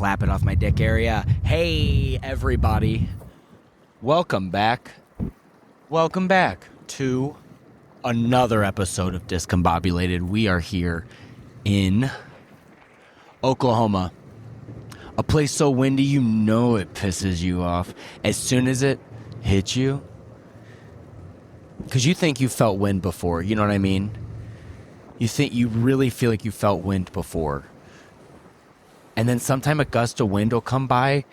clap it off my dick area. Hey, everybody. Welcome back. Welcome back to another episode of Discombobulated. We are here in Oklahoma. A place so windy you know it pisses you off as soon as it hits you. Because you think you felt wind before, you know what I mean? You really feel like you felt wind before. And then sometime a gust of wind will come by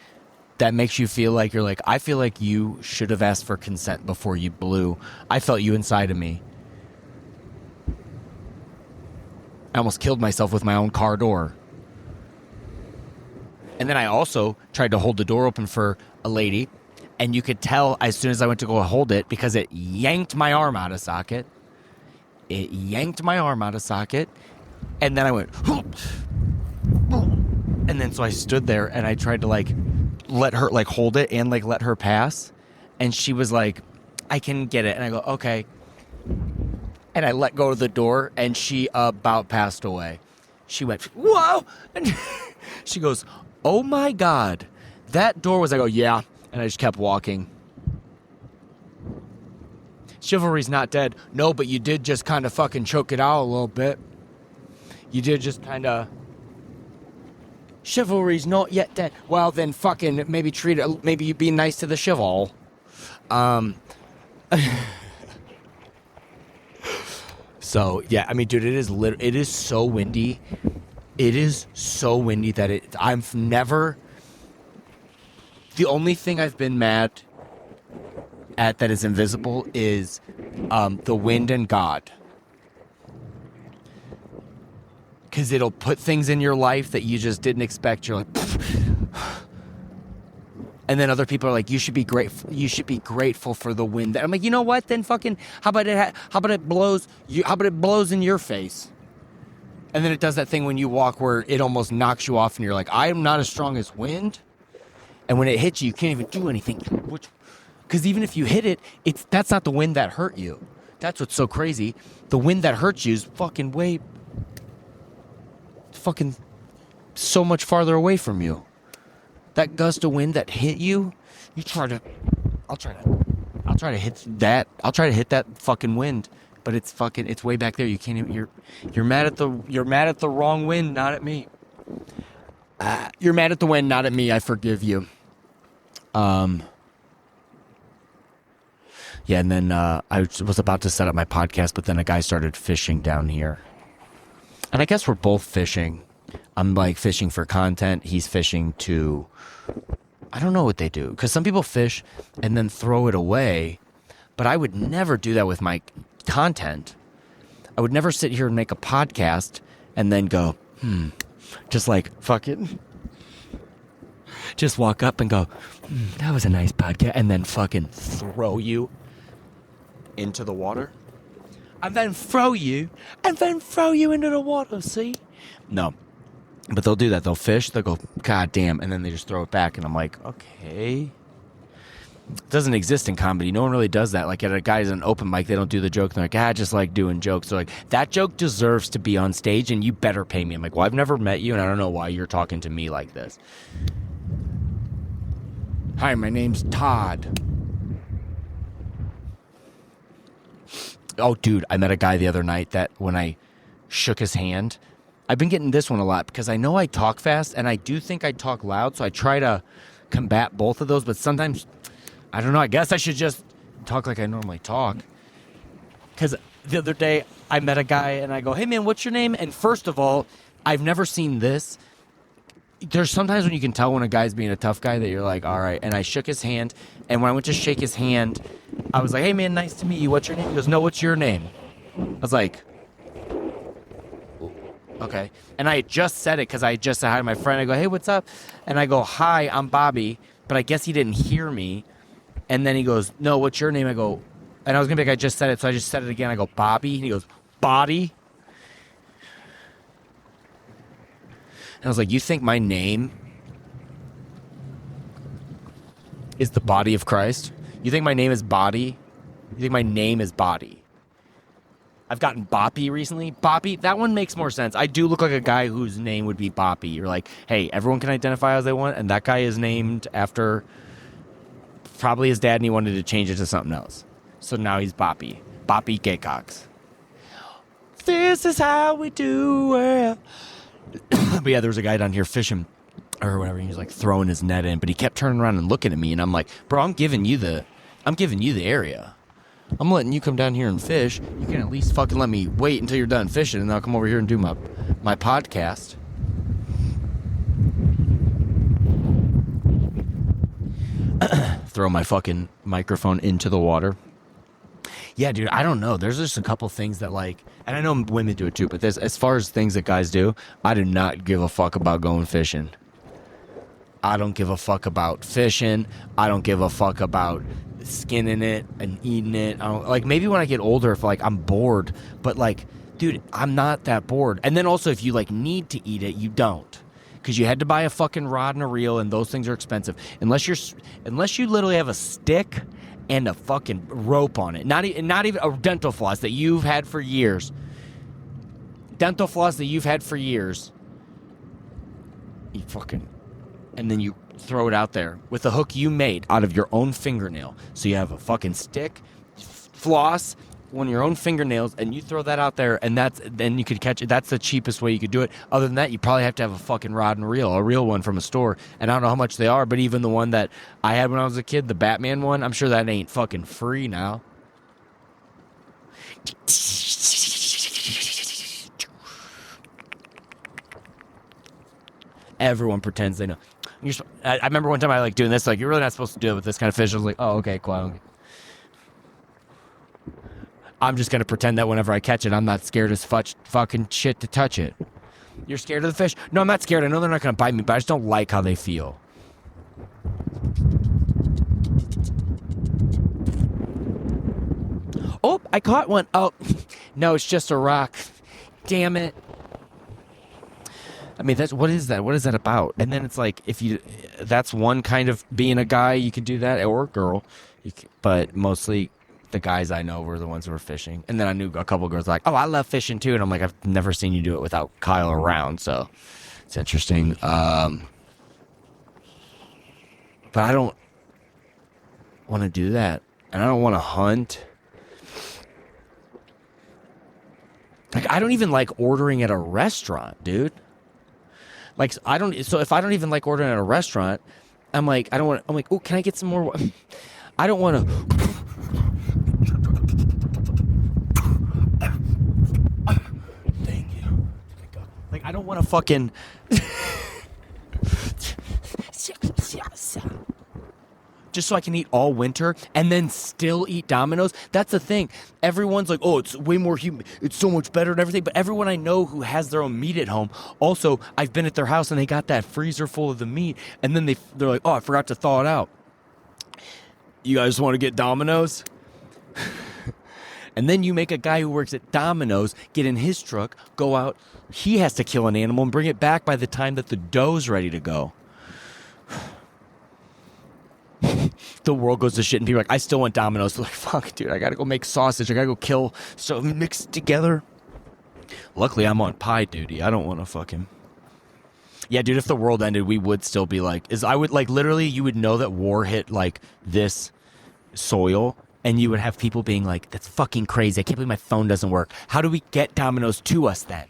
that makes you feel like you're like, I feel like you should have asked for consent before you blew. I felt you inside of me. I almost killed myself with my own car door. And then I also tried to hold the door open for a lady, and you could tell as soon as I went to go hold it because it yanked my arm out of socket. It yanked my arm out of socket, and then I went, and then so I stood there and I tried to let her hold it and let her pass, and she was like, I can get it, and I go, okay, and I let go of the door, and she about passed away. She went, whoa, and she goes, oh my God, that door was, I go, yeah, and I just kept walking. Chivalry's not dead. No, but you did just kind of fucking choke it out a little bit. You did just kind of... Chivalry's not yet dead. Well, then fucking maybe treat it... Maybe you be nice to the chival. So, yeah, I mean, dude, it is so windy. It is so windy that I've never... The only thing I've been mad at that is invisible is the wind and God. Because it'll put things in your life that you just didn't expect. You're like, and then other people are like, you should be grateful. You should be grateful for the wind. I'm like, you know what? Then fucking, how about it blows in your face? And then it does that thing when you walk where it almost knocks you off, and you're like, I am not as strong as wind. And when it hits you, you can't even do anything. Because even if you hit it, that's not the wind that hurt you. That's what's so crazy. The wind that hurts you is fucking so much farther away from you. That gust of wind that hit you, I'll try to hit that. I'll try to hit that fucking wind, but it's way back there. You can't even. You're mad at the wrong wind, not at me. You're mad at the wind, not at me. I forgive you. Yeah, and then I was about to set up my podcast, but then a guy started fishing down here. And I guess we're both fishing. I'm fishing for content. He's fishing to... I don't know what they do. Because some people fish and then throw it away. But I would never do that with my content. I would never sit here and make a podcast and then go, just fucking... Just walk up and go, that was a nice podcast. And then fucking throw you into the water. And then throw you into the water, see? No. But they'll do that. They'll fish. They'll go, God damn. And then they just throw it back. And I'm like, okay. It doesn't exist in comedy. No one really does that. Like at a guy's an open mic, they don't do the joke. They're like, I just like doing jokes. So that joke deserves to be on stage and you better pay me. I'm like, well, I've never met you and I don't know why you're talking to me like this. Hi, my name's Todd. Oh, dude, I met a guy the other night that when I shook his hand, I've been getting this one a lot because I know I talk fast and I do think I talk loud. So I try to combat both of those. But sometimes, I don't know, I guess I should just talk like I normally talk. Because the other day I met a guy and I go, hey, man, what's your name? And first of all, I've never seen this. There's sometimes when you can tell when a guy's being a tough guy that you're like, all right. And I shook his hand. And when I went to shake his hand, I was like, hey, man, nice to meet you. What's your name? He goes, no, what's your name? I was like, okay. And I had just said it because I just said hi to my friend. I go, hey, what's up? And I go, hi, I'm Bobby. But I guess he didn't hear me. And then he goes, no, what's your name? I go, and I was going to be like, I just said it. So I just said it again. I go, Bobby. And he goes, body. And I was like, you think my name is the body of Christ? You think my name is body? You think my name is body? I've gotten Boppy recently. Boppy, that one makes more sense. I do look like a guy whose name would be Boppy. You're like, hey, everyone can identify as they want, and that guy is named after probably his dad, and he wanted to change it to something else. So now he's Boppy. Boppy Gaycox. This is how we do it. But yeah, there was a guy down here fishing or whatever. He was like throwing his net in, but he kept turning around and looking at me, and I'm like, bro, I'm giving you the area. I'm letting you come down here and fish. You can at least fucking let me wait until you're done fishing, and I'll come over here and do my podcast. Throw my fucking microphone into the water. Yeah, dude, I don't know. There's just a couple things that like, and I know women do it too, but as far as things that guys do, I do not give a fuck about going fishing. I don't give a fuck about fishing. I don't give a fuck about skinning it and eating it. Like maybe when I get older, if like I'm bored, but like, dude, I'm not that bored. And then also if you like need to eat it, you don't, because you had to buy a fucking rod and a reel, and those things are expensive. Unless you literally have a stick and a fucking rope on it, not even a dental floss that you've had for years. You fucking, and then you throw it out there with a hook you made out of your own fingernail. So you have a fucking stick, floss, one of your own fingernails, and you throw that out there, and then you could catch it. That's the cheapest way you could do it. Other than that, you probably have to have a fucking rod and reel, a real one from a store. And I don't know how much they are, but even the one that I had when I was a kid, the Batman one, I'm sure that ain't fucking free now. Everyone pretends they know. I remember one time I like doing this, like, you're really not supposed to do it with this kind of fish. I was like, oh, okay, cool. I'm just going to pretend that whenever I catch it, I'm not scared as fucking shit to touch it. You're scared of the fish? No, I'm not scared. I know they're not going to bite me, but I just don't like how they feel. Oh, I caught one. Oh, no, it's just a rock. Damn it. I mean, what is that? What is that about? And then it's like, that's one kind of being a guy, you could do that, or a girl. But mostly the guys I know were the ones who were fishing. And then I knew a couple of girls like, oh, I love fishing too. And I'm like, I've never seen you do it without Kyle around. So it's interesting. But I don't want to do that. And I don't want to hunt. Like, I don't even like ordering at a restaurant, dude. Like, so if I don't even like ordering at a restaurant, I'm like, oh, can I get some more? I don't want to. Thank you. Like, I don't want to fucking. Just so I can eat all winter and then still eat Dominoes. That's the thing. Everyone's like, oh, it's way more humid. It's so much better and everything. But everyone I know who has their own meat at home, also, I've been at their house and they got that freezer full of the meat. And then they're like, oh, I forgot to thaw it out. You guys want to get Dominoes? And then you make a guy who works at Domino's get in his truck, go out. He has to kill an animal and bring it back by the time that the dough's ready to go. The world goes to shit and people are like, I still want Domino's. They're like, fuck, dude, I gotta go make sausage. I gotta go kill, so mix it together. Luckily, I'm on pie duty. I don't want to fucking. Yeah, dude, if the world ended, we would still be like, I would like literally, you would know that war hit like this soil, and you would have people being like, that's fucking crazy. I can't believe my phone doesn't work. How do we get Domino's to us then?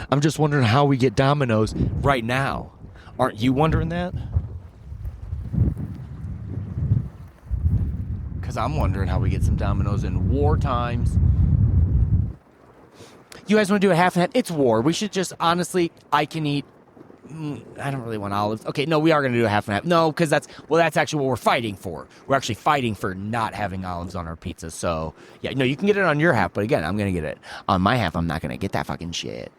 I'm just wondering how we get Domino's right now. Aren't you wondering that? Because I'm wondering how we get some Domino's in war times. You guys want to do a half and half? It's war. We should just, honestly, I can eat. I don't really want olives. Okay, no, we are going to do a half and half. No, because that's actually what we're fighting for. We're actually fighting for not having olives on our pizza. So, yeah, no, you can get it on your half. But again, I'm going to get it on my half. I'm not going to get that fucking shit.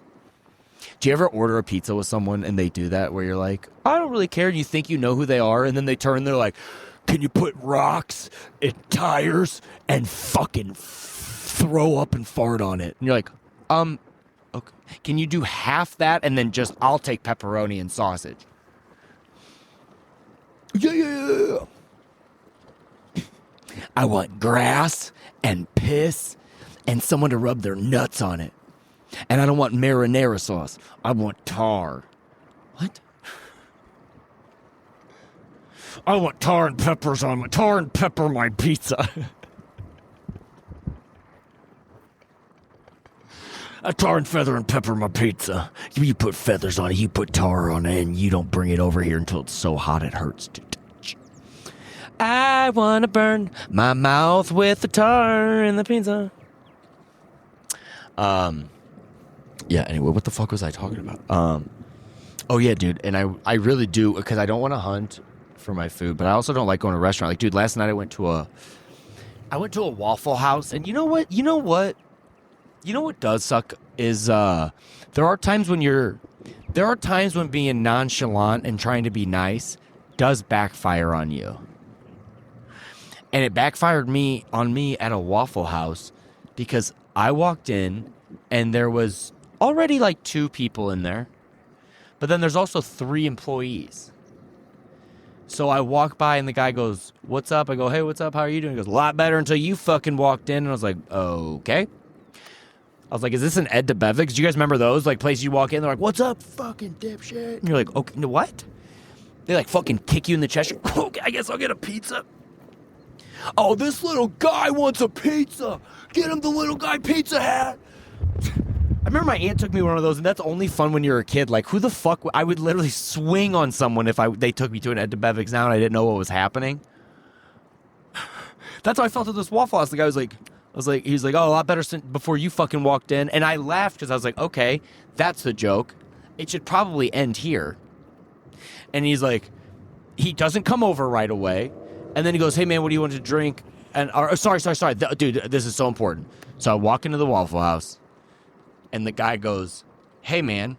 Do you ever order a pizza with someone and they do that where you're like, I don't really care. You think you know who they are. And then they turn, they're like, can you put rocks and tires and fucking throw up and fart on it? And you're like, okay. Can you do half that and then just, I'll take pepperoni and sausage? Yeah. I want grass and piss and someone to rub their nuts on it. And I don't want marinara sauce. I want tar. What? I want tar and peppers on my tar and pepper my pizza. A tar and feather and pepper my pizza. You put feathers on it, you put tar on it, and you don't bring it over here until it's so hot it hurts to touch. I want to burn my mouth with the tar and the pizza. Yeah, anyway, what the fuck was I talking about? Oh yeah, dude, and I really do, because I don't want to hunt for my food, but I also don't like going to a restaurant. Like, dude, last night I went to a Waffle House, and you know what does suck is there are times when being nonchalant and trying to be nice does backfire on you. And it backfired on me at a Waffle House because I walked in and there was already like 2 people in there, but then there's also 3 employees. So I walk by and the guy goes, "What's up?" I go, "Hey, what's up? How are you doing?" He goes, "A lot better until you fucking walked in." And I was like, "Okay." I was like, "Is this an Ed DeBevick's? Do you guys remember those? Like, places you walk in, they're like, 'What's up, fucking dipshit?' And you're like, "Okay, no, what?" They like fucking kick you in the chest. "Okay, I guess I'll get a pizza." "Oh, this little guy wants a pizza. Get him the little guy pizza hat." I remember my aunt took me one of those, and that's only fun when you're a kid. Like, who the fuck? I would literally swing on someone if they took me to an Ed DeBevick's now and I didn't know what was happening. That's how I felt at this Waffle House. The guy was like, he's like, "Oh, a lot better since before you fucking walked in." And I laughed because I was like, okay, that's the joke. It should probably end here. And he's like, he doesn't come over right away. And then he goes, "Hey man, what do you want to drink?" And sorry. Dude, this is so important. So I walk into the Waffle House and the guy goes, "Hey man,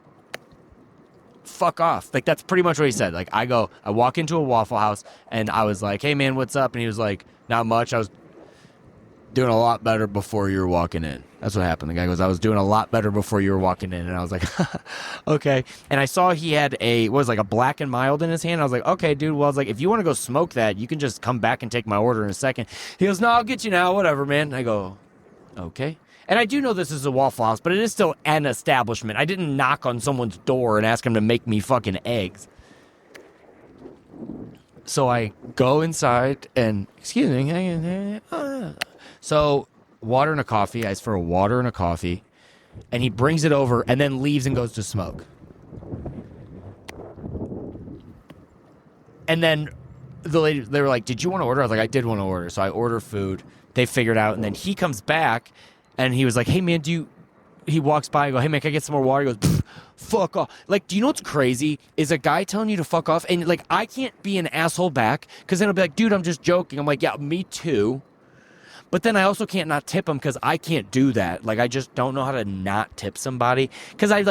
fuck off." Like, that's pretty much what he said. Like, I walk into a Waffle House and I was like, "Hey man, what's up?" And he was like, "Not much. I was doing a lot better before you were walking in." That's what happened. The guy goes, "I was doing a lot better before you were walking in." And I was like, okay. And I saw he had a Black and Mild in his hand. I was like, okay, dude. Well, I was like, if you want to go smoke that, you can just come back and take my order in a second. He goes, "No, I'll get you now. Whatever, man." I go, okay. And I do know this is a Waffle House, but it is still an establishment. I didn't knock on someone's door and ask him to make me fucking eggs. So I go inside and, excuse me. So water and a coffee. I ask for a water and a coffee. And he brings it over and then leaves and goes to smoke. And then the lady, they were like, "Did you want to order?" I was like, "I did want to order." So I order food. They figured out. And then he comes back and he was like, "Hey man, he walks by and go, 'Hey man, can I get some more water?' He goes, 'Fuck off.'" Like, do you know what's crazy? Is a guy telling you to fuck off. And like, I can't be an asshole back because then I'll be like, "Dude, I'm just joking." I'm like, "Yeah, me too." But then I also can't not tip him because I can't do that. Like, I just don't know how to not tip somebody. Because I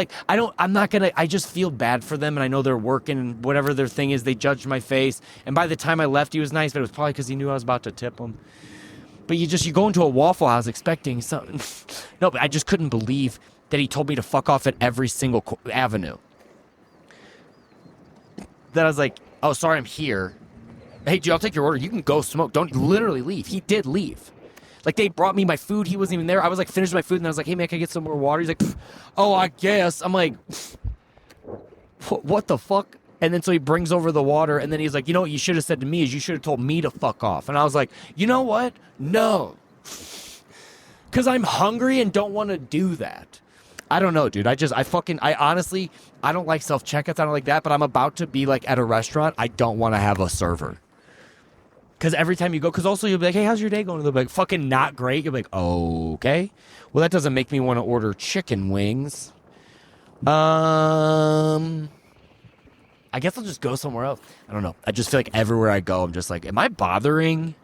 just feel bad for them and I know they're working and whatever their thing is, they judged my face. And by the time I left, he was nice, but it was probably because he knew I was about to tip him. But you go into a Waffle House expecting something. No, but I just couldn't believe that he told me to fuck off at every single avenue. Then I was like, "Oh, sorry, I'm here. Hey, dude, I'll take your order. You can go smoke. Don't literally leave." He did leave. Like, they brought me my food. He wasn't even there. I was like, finished my food, and I was like, "Hey, man, can I get some more water?" He's like, "Oh, I guess." I'm like, what the fuck? And then so he brings over the water, and then he's like, "You know what you should have said to me is you should have told me to fuck off." And I was like, "You know what? No." Because I'm hungry and don't want to do that. I don't know, dude. I honestly, I don't like self-checkouts. I don't like that, but I'm about to be like at a restaurant. I don't want to have a server. Because every time you go, because also you'll be like, "Hey, how's your day going?" They'll be like, "Fucking not great." You'll be like, "Okay." Well, that doesn't make me want to order chicken wings. I guess I'll just go somewhere else. I don't know. I just feel like everywhere I go, I'm just like, am I bothering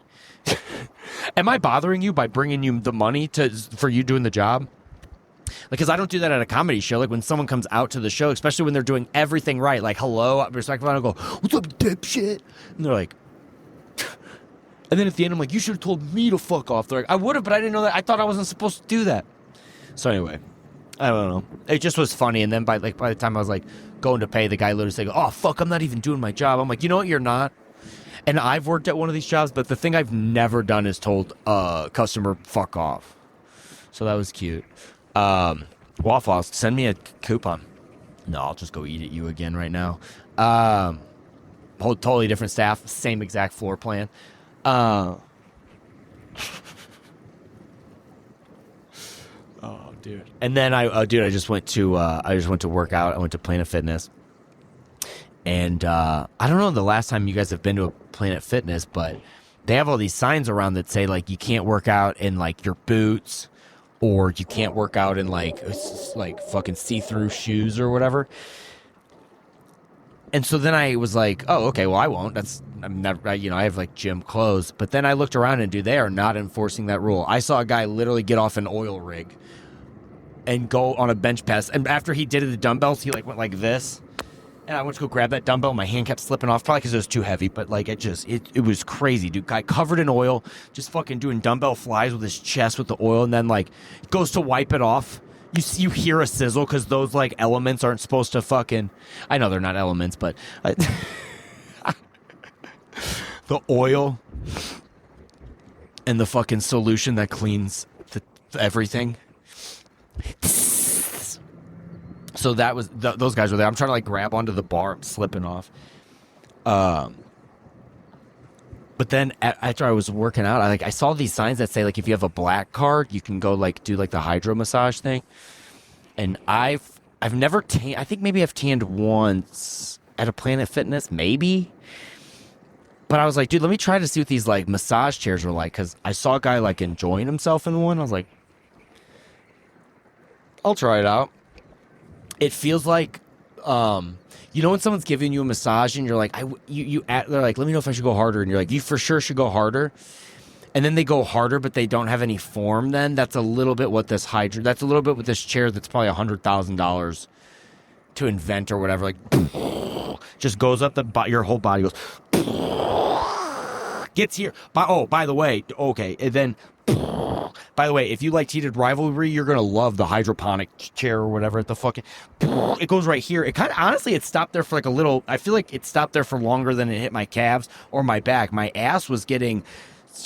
you by bringing you the money for you doing the job? Like, because I don't do that at a comedy show. Like, when someone comes out to the show, especially when they're doing everything right, like, hello, respectful, I don't go, "What's up, dipshit?" And they're like, and then at the end, I'm like, "You should have told me to fuck off." They're like, "I would have, but I didn't know that. I thought I wasn't supposed to do that." So anyway, I don't know. It just was funny. And then by the time I was like going to pay, the guy literally said, "Oh, fuck, I'm not even doing my job." I'm like, "You know what? You're not." And I've worked at one of these jobs, but the thing I've never done is told a customer, "Fuck off." So that was cute. Waffle House, send me a coupon. No, I'll just go eat at you again right now. Whole totally different staff, same exact floor plan. Oh, dude. And then I just went to work out. I went to Planet Fitness. And I don't know the last time you guys have been to a Planet Fitness, but they have all these signs around that say like you can't work out in like your boots, or you can't work out in like fucking see-through shoes or whatever. And so then I was like, oh, okay, well I won't. I'm never, I have like gym clothes. But then I looked around and dude, they are not enforcing that rule. I saw a guy literally get off an oil rig and go on a bench press. And after he did the dumbbells, he like went like this. And I went to go grab that dumbbell. My hand kept slipping off, probably because it was too heavy. But like it was crazy, dude. Guy covered in oil, just fucking doing dumbbell flies with his chest with the oil, and then like goes to wipe it off. You hear a sizzle because those like elements aren't supposed to fucking. I know they're not elements, but the oil and the fucking solution that cleans everything. So that was those guys were there. I'm trying to like grab onto the bar. I'm slipping off. But then after I was working out, I saw these signs that say like if you have a black card, you can go like do like the hydro massage thing. And I've never tanned. I think maybe I've tanned once at a Planet Fitness, maybe. But I was like, dude, let me try to see what these like massage chairs are like, because I saw a guy like enjoying himself in one. I was like, I'll try it out. It feels like, when someone's giving you a massage and you're like, they're like, let me know if I should go harder. And you're like, you for sure should go harder. And then they go harder, but they don't have any form. Then that's a little bit what this that's a little bit with this chair. That's probably $100,000 to invent or whatever. Like, just goes up your whole body goes, gets here. By the way, okay. And then, by the way, if you like Heated Rivalry, you're going to love the hydroponic chair or whatever at the fucking... It goes right here. It kind of... Honestly, it stopped there for like a little... I feel like it stopped there for longer than it hit my calves or my back. My ass was getting...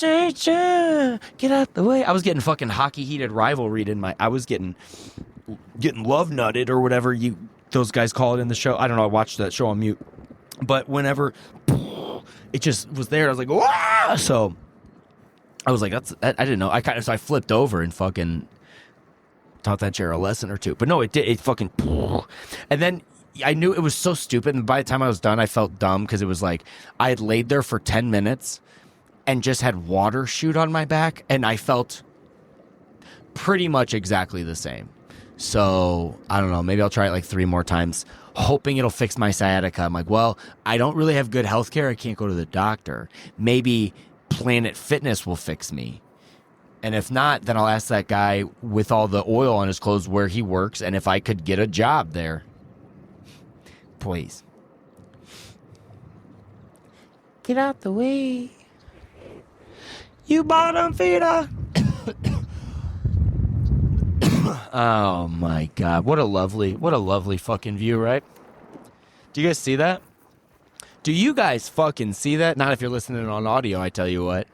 Get out the way. I was getting fucking hockey Heated Rivalry in my... I was getting love nutted or whatever those guys call it in the show. I don't know. I watched that show on mute. But whenever it just was there, I was like, wow! So... I was like, I didn't know. So I flipped over and fucking taught that chair a lesson or two. But no, it did. It fucking, and then I knew it was so stupid. And by the time I was done, I felt dumb because it was like I had laid there for 10 minutes and just had water shoot on my back, and I felt pretty much exactly the same. So I don't know. Maybe I'll try it like 3 more times, hoping it'll fix my sciatica. I'm like, well, I don't really have good health care. I can't go to the doctor. Maybe Planet Fitness will fix me. And if not, then I'll ask that guy with all the oil on his clothes where he works and if I could get a job there. Please. Get out the way. You bottom feeder. Oh my God. What a lovely fucking view, right? Do you guys see that? Do you guys fucking see that? Not if you're listening on audio, I tell you what.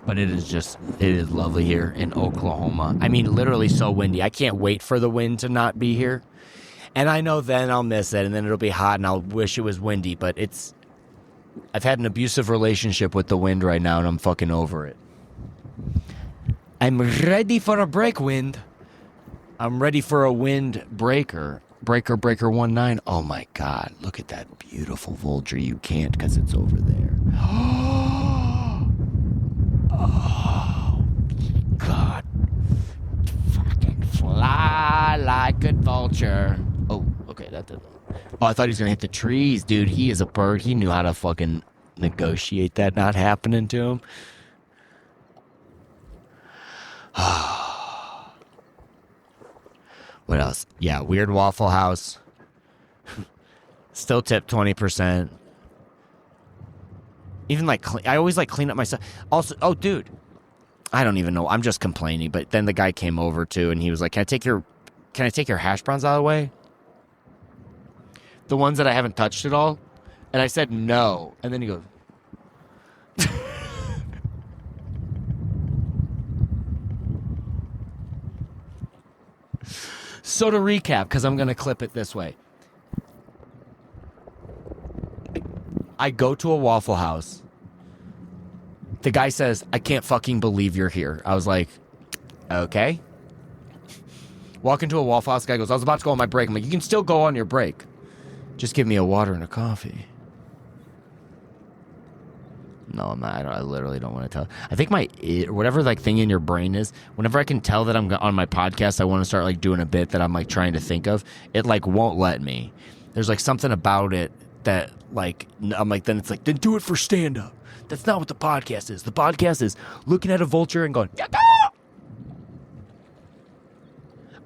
But it is lovely here in Oklahoma. I mean, literally so windy. I can't wait for the wind to not be here. And I know then I'll miss it, and then it'll be hot, and I'll wish it was windy. But I've had an abusive relationship with the wind right now, and I'm fucking over it. I'm ready for a break, wind. I'm ready for a wind breaker. Breaker 19. Oh my God, look at that beautiful vulture. You can't because it's over there. Oh God, fucking fly like a vulture. Oh, okay, that didn't. Oh, I thought he was gonna hit the trees, dude. He is a bird. He knew how to fucking negotiate that not happening to him. What else? Yeah, weird Waffle House. Still tip 20%. Even like, I always like clean up myself. Also, oh, dude, I don't even know. I'm just complaining. But then the guy came over too, and he was like, "Can I take your hash browns out of the way? The ones that I haven't touched at all?" And I said no. And then he goes, So to recap, because I'm going to clip it this way. I go to a Waffle House. The guy says, I can't fucking believe you're here. I was like, okay. Walk into a Waffle House. The guy goes, I was about to go on my break. I'm like, you can still go on your break. Just give me a water and a coffee. No, I'm not. I literally don't want to tell. I think whatever like thing in your brain is, whenever I can tell that I'm on my podcast, I want to start like doing a bit that I'm like trying to think of. It like won't let me. There's like something about it that like, I'm like, then it's like, then do it for stand up. That's not what the podcast is. The podcast is looking at a vulture and going, Yatta!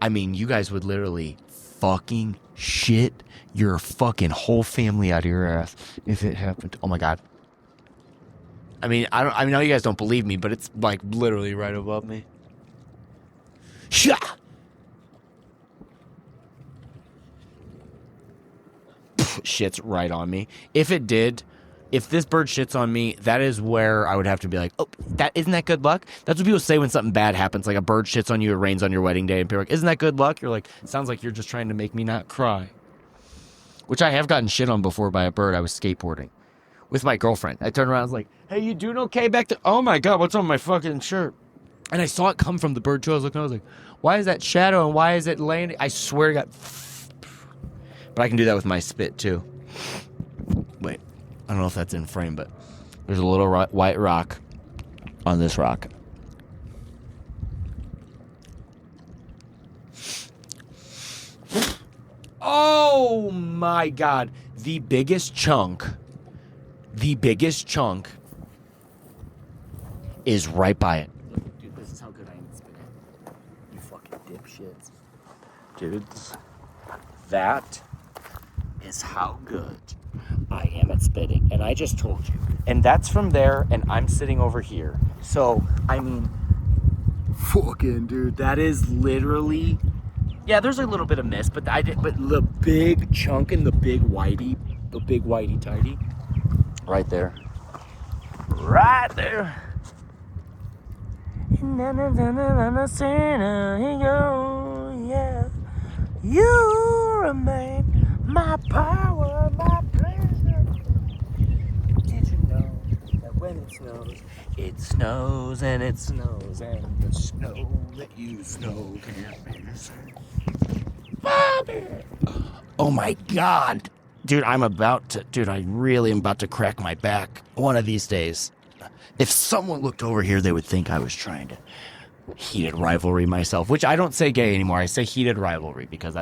I mean, you guys would literally fucking shit your fucking whole family out of your ass if it happened. Oh my God. I know you guys don't believe me, but it's like literally right above me. Shah! Shit's right on me. If this bird shits on me, that is where I would have to be like, oh, isn't that good luck? That's what people say when something bad happens, like a bird shits on you, it rains on your wedding day, and people are like, isn't that good luck? You're like, sounds like you're just trying to make me not cry. Which I have gotten shit on before by a bird. I was skateboarding with my girlfriend. I turned around, I was like, hey, you doing okay back there? Oh my God, what's on my fucking shirt? And I saw it come from the bird too. I was like, why is that shadow and why is it landing? I swear to God. But I can do that with my spit too. Wait, I don't know if that's in frame, but there's a little white rock on this rock. Oh my God. The biggest chunk is right by it. Dude, this is how good I am at spitting. You fucking dipshits. Dudes, that is how good I am at spitting. And I just told you. And that's from there, and I'm sitting over here. So, I mean, fucking dude, that is literally... Yeah, there's a little bit of miss, but the big chunk and the big whitey tighty, right there. Right there. Yeah. You remain my power, my pleasure. Did you know that when it snows and it snows and the snow that you snow can't be seen. Oh my God. Dude, I really am about to crack my back one of these days. If someone looked over here, they would think I was trying to heated rivalry myself, which I don't say gay anymore. I say heated rivalry because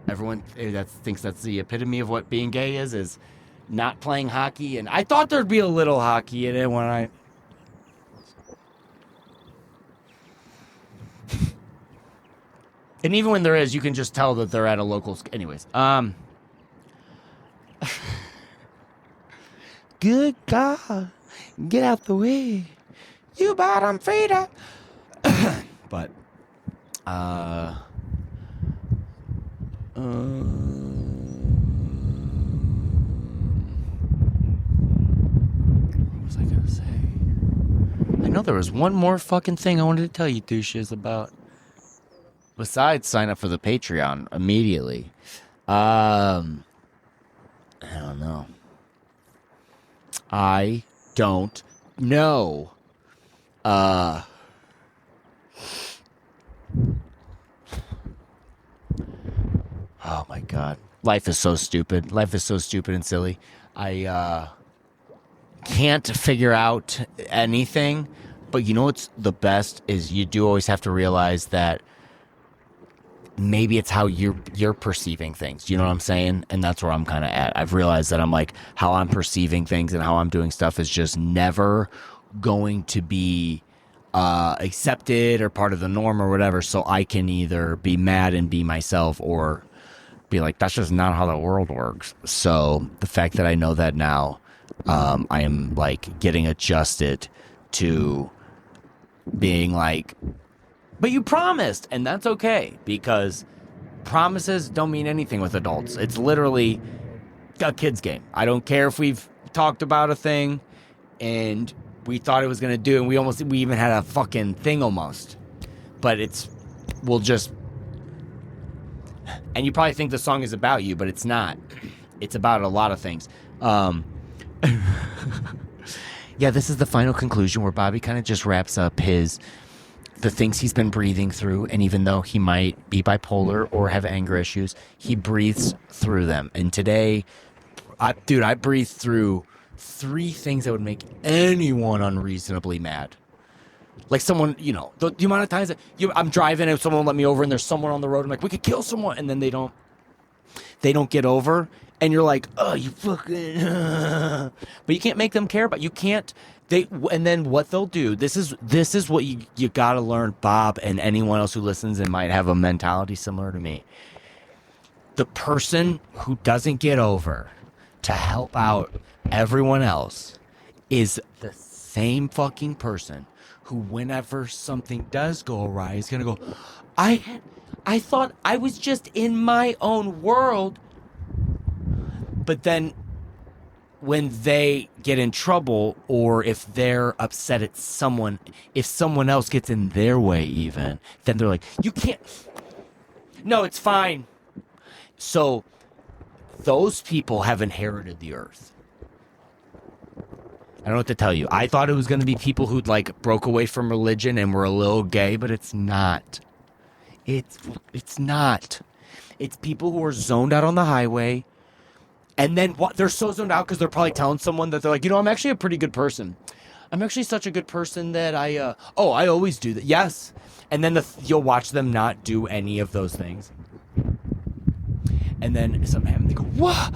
everyone that thinks that's the epitome of what being gay is not playing hockey. And I thought there'd be a little hockey in it when I... And even when there is, you can just tell that they're at a local... Anyways, good God, get out the way. You bottom feeder. But, what was I gonna say? I know there was one more fucking thing I wanted to tell you douches about. Besides sign up for the Patreon immediately. I don't know. Oh my God. Life is so stupid. Life is so stupid and silly. I can't figure out anything, but you know what's the best is you do always have to realize that maybe it's how you're perceiving things. You know what I'm saying? And that's where I'm kind of at. I've realized that I'm like, how I'm perceiving things and how I'm doing stuff is just never going to be accepted or part of the norm or whatever. So I can either be mad and be myself or be like, that's just not how the world works. So the fact that I know that now, I am like getting adjusted to being like, but you promised, and that's okay, because promises don't mean anything with adults. It's literally a kid's game. I don't care if we've talked about a thing and we thought it was going to do, and we even had a fucking thing almost. But we'll just And you probably think the song is about you, but it's not. It's about a lot of things. Yeah, this is the final conclusion where Bobby kind of just wraps up the things he's been breathing through. And even though he might be bipolar or have anger issues, he breathes through them. And today, I breathed through 3 things that would make anyone unreasonably mad. Like someone, the amount of times that I'm driving and someone will let me over and there's someone on the road. I'm like, we could kill someone. And then they don't get over. And you're like, oh, you fucking, but you can't make them care about, you can't, and then what they'll do, this is what you gotta learn, Bob, and anyone else who listens and might have a mentality similar to me. The person who doesn't get over to help out everyone else is the same fucking person who, whenever something does go awry, is gonna go, I thought I was just in my own world. But then when they get in trouble, or if they're upset at someone, if someone else gets in their way even, then they're like, you can't. No, it's fine. So those people have inherited the earth. I don't know what to tell you. I thought it was going to be people who'd like broke away from religion and were a little gay, but it's not. It's not. It's people who are zoned out on the highway. And then they're so zoned out because they're probably telling someone that they're like, I'm actually a pretty good person. I'm actually such a good person that I always do that. Yes. And then you'll watch them not do any of those things. And then somehow they go, what?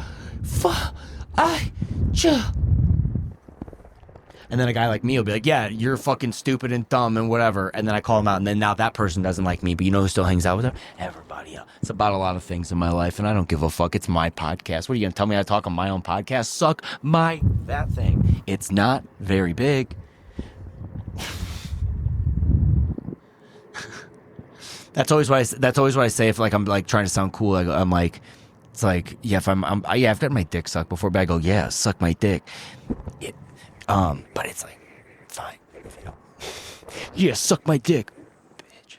And then a guy like me will be like, yeah, you're fucking stupid and dumb and whatever. And then I call him out. And then now that person doesn't like me. But you know who still hangs out with them? Everybody else. It's about a lot of things in my life. And I don't give a fuck. It's my podcast. What are you going to tell me I talk on my own podcast? Suck that thing. It's not very big. That's always what I say if like I'm like trying to sound cool. I'm like, it's like, yeah, if I've got my dick sucked before, but I go, yeah, suck my dick. But it's like, fine. Yeah, suck my dick, bitch.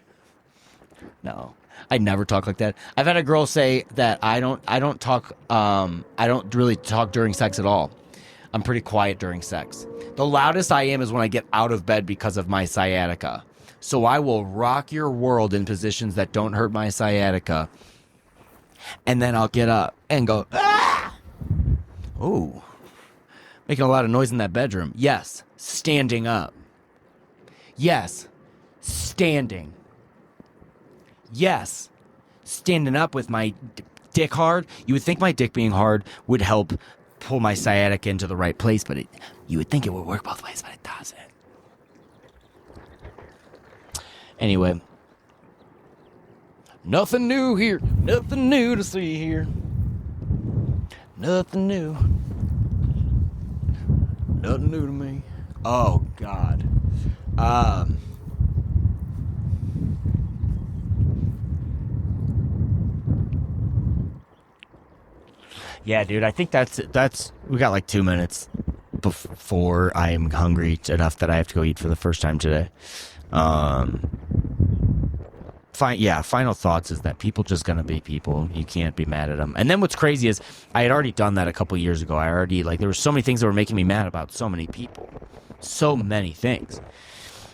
No, I never talk like that. I've had a girl say that I don't really talk during sex at all. I'm pretty quiet during sex. The loudest I am is when I get out of bed because of my sciatica. So I will rock your world in positions that don't hurt my sciatica. And then I'll get up and go, ah! Ooh. Making a lot of noise in that bedroom. Yes. Standing up. Yes. Standing. Yes. Standing up with my dick hard. You would think my dick being hard would help pull my sciatica into the right place, but you would think it would work both ways, but it doesn't. Anyway. Nothing new here. Nothing new to see here. Nothing new. Nothing new to me. Oh, God. Yeah, dude, I think that's we got like 2 minutes before I am hungry enough that I have to go eat for the first time today. Final thoughts is that people just gonna be people. You can't be mad at them. And then what's crazy is I had already done that a couple years ago. There were so many things that were making me mad about so many people. So many things.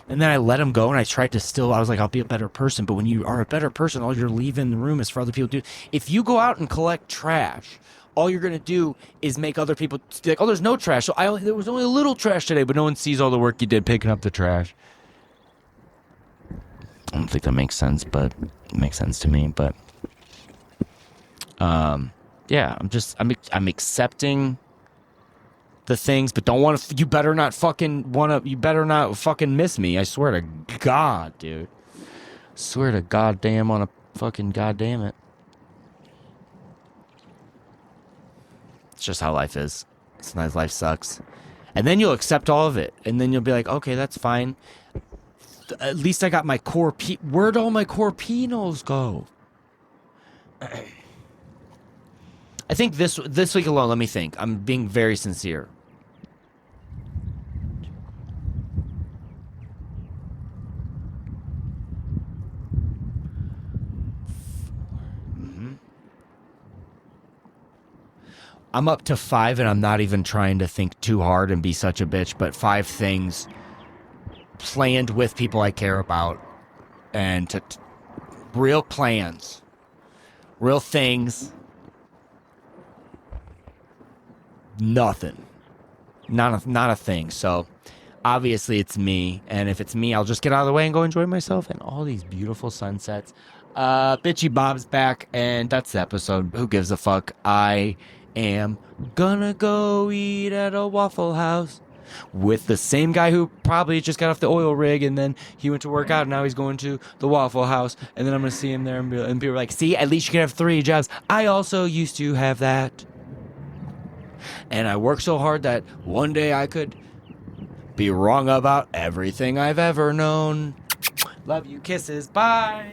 And then I let them go, and I tried to I was like, I'll be a better person. But when you are a better person, all you're leaving the room is for other people to do. If you go out and collect trash, all you're going to do is make other people be like, oh, there's no trash. So there was only a little trash today, but no one sees all the work you did picking up the trash. I don't think that makes sense, but it makes sense to me. But, yeah, I'm accepting the things, but don't want to, you better not fucking miss me. I swear to God, dude. Swear to goddamn on a fucking goddamn it. It's just how life is. Sometimes life sucks. And then you'll accept all of it. And then you'll be like, okay, that's fine. At least I got my core where'd all my core Pinos go? I think this week alone, let me think. I'm being very sincere. Mm-hmm. I'm up to 5, and I'm not even trying to think too hard and be such a bitch, but 5 things planned with people I care about, and real plans, real things, nothing, not a thing. So obviously it's me, and if it's me, I'll just get out of the way and go enjoy myself and all these beautiful sunsets. Bitchy Bob's back, and that's the episode. Who gives a fuck? I am gonna go eat at a Waffle House with the same guy who probably just got off the oil rig, and then he went to work out, and now he's going to the Waffle House, and then I'm gonna see him there, and people are like, see, at least you can have 3 jobs. I also used to have that, and I worked so hard that one day I could be wrong about everything I've ever known. Love you, kisses, bye.